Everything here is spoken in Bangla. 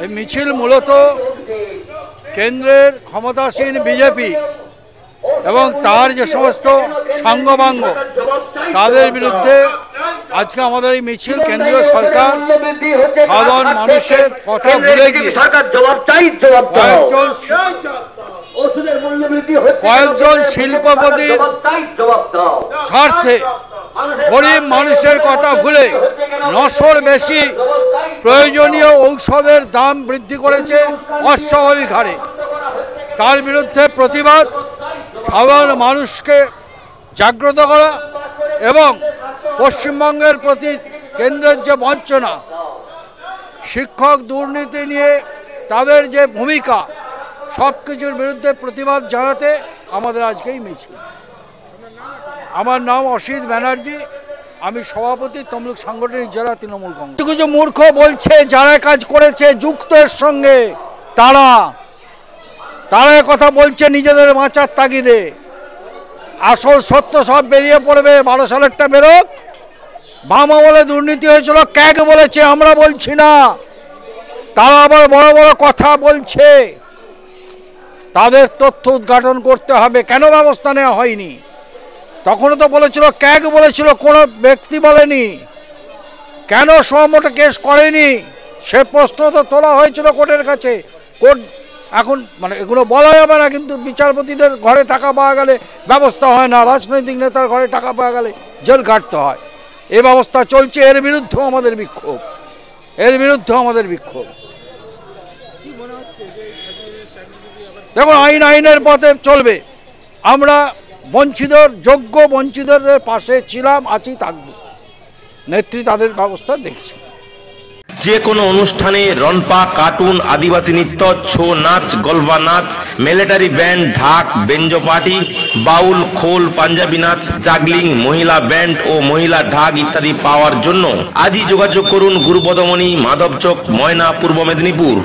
এই মিছিল মূলত কেন্দ্রের ক্ষমতাসীন বিজেপি এবং তার যে সমস্ত সাঙ্গপাঙ্গ তাদের বিরুদ্ধে আজকে আমাদের এই মিছিল কেন্দ্রীয় সরকার সাধারণ মানুষের কথা ভুলে গিয়ে কয়েকজন শিল্পপতির স্বার্থে গরিব মানুষের কথা ভুলে ৯০০-র বেশি প্রয়োজনীয় ঔষধের দাম বৃদ্ধি করেছে অস্বাভাবিক হারে। তার বিরুদ্ধে প্রতিবাদ, সাধারণ মানুষকে জাগ্রত করা এবং পশ্চিমবঙ্গের প্রতি কেন্দ্রের যে বঞ্চনা, শিক্ষক দুর্নীতি নিয়ে তাদের যে ভূমিকা, সব কিছুর বিরুদ্ধে প্রতিবাদ জানাতে আমাদের আজকেই মিছিল। আমার নাম অসিত ব্যানার্জি, আমি সভাপতি তমলুক সাংগঠনিক জেলা তৃণমূল কংগ্রেস। কিছু মূর্খ বলছে যারা কাজ করেছে যুক্ত এর সঙ্গে, তারা কথা বলছে নিজেদের বাঁচার তাগিদে। আসল সত্য সব বেরিয়ে পড়বে। ১২ সালেরটা বেরোক। বাম আমলে দুর্নীতি হয়েছিল, ক্যাগ বলেছে, আমরা বলছি না। তারা আবার বড় বড় কথা বলছে। তাদের তথ্য উদ্ঘাটন করতে হবে। কেন ব্যবস্থা নেওয়া হয়নি? তখনও তো বলেছিল, ক্যাগ বলেছিল, কোনো ব্যক্তি বলেনি। কেন সহমত কেস করেনি সে প্রশ্ন তো তোলা হয়েছিল কোর্টের কাছে। কোর্ট এখন এগুলো বলা যাবে না, কিন্তু বিচারপতিদের ঘরে টাকা পাওয়া গেলে ব্যবস্থা হয় না, রাজনৈতিক নেতার ঘরে টাকা পাওয়া গেলে জেল কাটতে হয়। এই ব্যবস্থা চলছে। এর বিরুদ্ধেও আমাদের বিক্ষোভ। দেখুন, আইনের পথে চলবে। আমরা যোগ্য বঞ্চিতদের পাশে ছিলাম, আছি, থাকব। নেত্রী তাদের ব্যবস্থা দেখছে। যে কোনো অনুষ্ঠানে রনপা, কার্টুন, আদিবাসী নৃত্য, ছৌ নাচ, গলফা নাচ, মিলিটারি ব্যান্ড, ঢাক, বেঞ্জো পার্টি, বাউল, খোল, পাঞ্জাবি নাচ, জাগলিং, মহিলা ব্যান্ড ও মহিলা ঢাক ইত্যাদি পাওয়ার জন্য আজই যোগাযোগ করুন গুরুপদমণি, মাধবচক, ময়না, পূর্ব মেদিনীপুর।